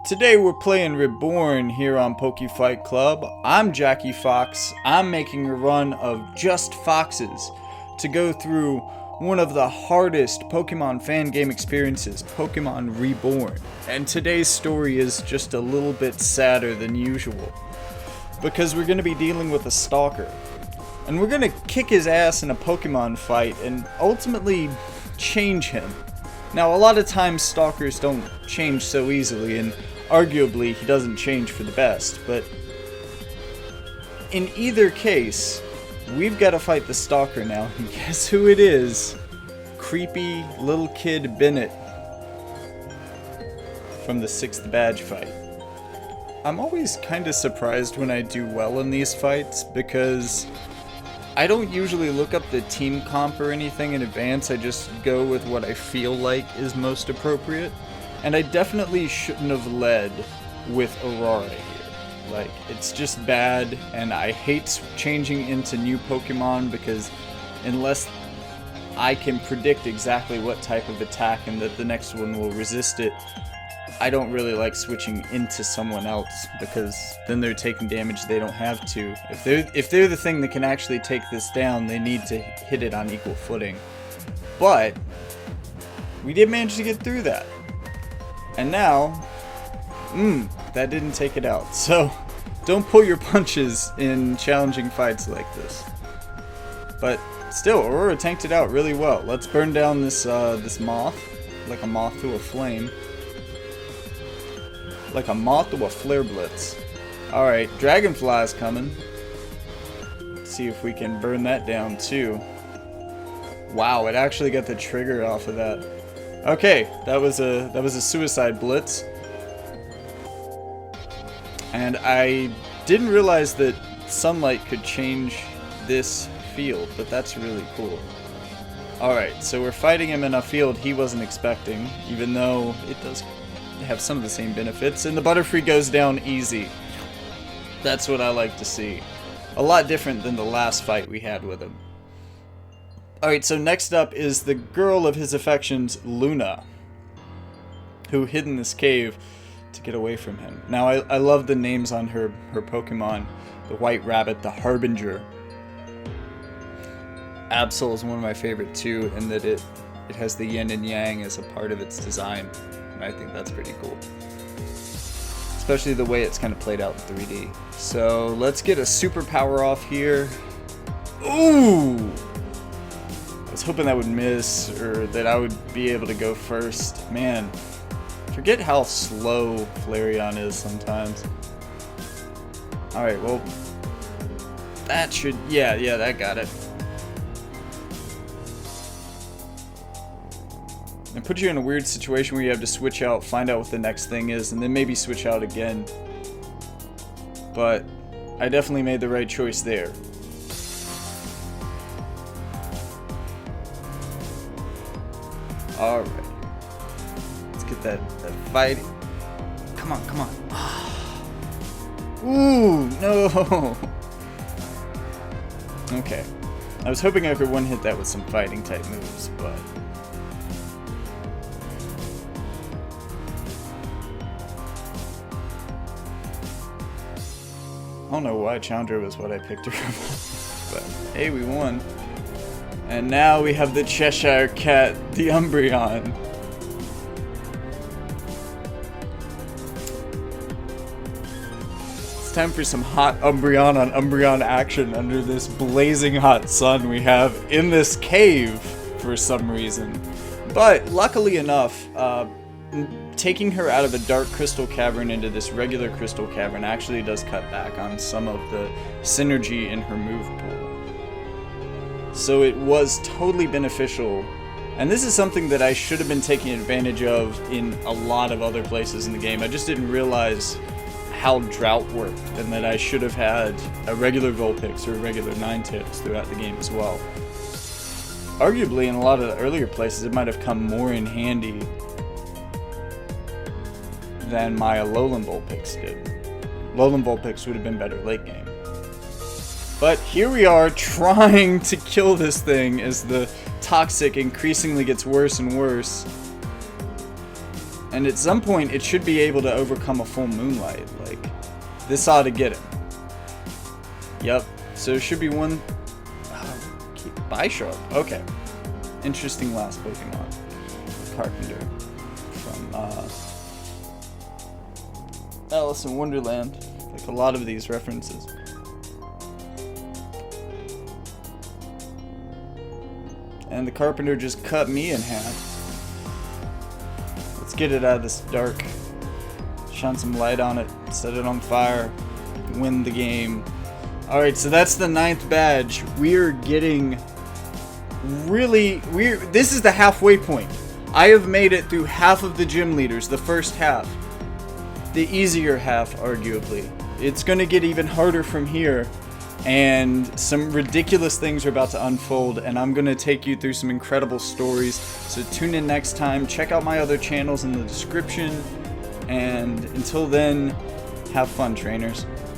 Today we're playing Reborn here on Fight Club. I'm Jackie Fox. I'm making a run of just foxes to go through one of the hardest Pokemon fan game experiences, Pokemon Reborn. And today's story is just a little bit sadder than usual, because we're going to be dealing with a stalker. And we're going to kick his ass in a Pokemon fight and ultimately change him. Now, a lot of times stalkers don't change so easily, and arguably he doesn't change for the best, but in either case, we've got to fight the stalker now, and guess who it is? Creepy little kid Bennett from the 6th badge fight. I'm always kind of surprised when I do well in these fights, because I don't usually look up the team comp or anything in advance. I just go with what I feel like is most appropriate. And I definitely shouldn't have led with Aurora here. Like, it's just bad, and I hate changing into new Pokemon because unless I can predict exactly what type of attack and that the next one will resist it, I don't really like switching into someone else, because then they're taking damage they don't have to. If they're the thing that can actually take this down, they need to hit it on equal footing. But we did manage to get through that. And now, that didn't take it out. So don't pull your punches in challenging fights like this. But still, Aurora tanked it out really well. Let's burn down this this moth, like a moth to a flame. Like a moth to a flare blitz. Alright, Dragonfly's coming. Let's see if we can burn that down too. Wow, it actually got the trigger off of that. Okay, that was a suicide blitz. And I didn't realize that sunlight could change this field, but that's really cool. Alright, so we're fighting him in a field he wasn't expecting, even though it does have some of the same benefits, and the Butterfree goes down easy. That's what I like to see. A lot different than the last fight we had with him. Alright, so next up is the girl of his affections, Luna, who hid in this cave to get away from him. Now, I love the names on her Pokemon. The White Rabbit, the Harbinger. Absol is one of my favorite too, in that it has the yin and yang as a part of its design. And I think that's pretty cool. Especially the way it's kind of played out in 3D. So let's get a superpower off here. Ooh! I was hoping that would miss, or that I would be able to go first. Man, forget how slow Flareon is sometimes. Alright, well, that should, yeah, that got it. And put you in a weird situation where you have to switch out, find out what the next thing is, and then maybe switch out again. But I definitely made the right choice there. Alright. Let's get that fight. Come on. Ooh, no! Okay. I was hoping I could one-hit that with some fighting type moves, but I don't know why Chandra was what I picked her from, but hey, we won. And now we have the Cheshire Cat, the Umbreon. It's time for some hot Umbreon on Umbreon action under this blazing hot sun we have in this cave for some reason. But luckily enough, taking her out of a dark crystal cavern into this regular crystal cavern actually does cut back on some of the synergy in her move pool. So it was totally beneficial. And this is something that I should have been taking advantage of in a lot of other places in the game. I just didn't realize how Drought worked, and that I should have had a regular Vulpix or a regular Ninetales throughout the game as well. Arguably, in a lot of the earlier places, it might have come more in handy than my Alolan Vulpix did. Alolan Vulpix would have been better late game. But here we are trying to kill this thing as the toxic increasingly gets worse and worse. And at some point, it should be able to overcome a full moonlight. Like, this ought to get him. Yep. So it should be one... Bisharp. Okay. Interesting last Pokemon. Carpenter. From, Alice in Wonderland. Like a lot of these references. And the Carpenter just cut me in half. Let's get it out of this dark. Shine some light on it. Set it on fire. Win the game. Alright, so that's the 9th badge. We're getting really... This is the halfway point. I have made it through half of the gym leaders, the first half. The easier half, arguably. It's going to get even harder from here. And some ridiculous things are about to unfold, and I'm going to take you through some incredible stories. So tune in next time. Check out my other channels in the description. And until then, have fun, trainers.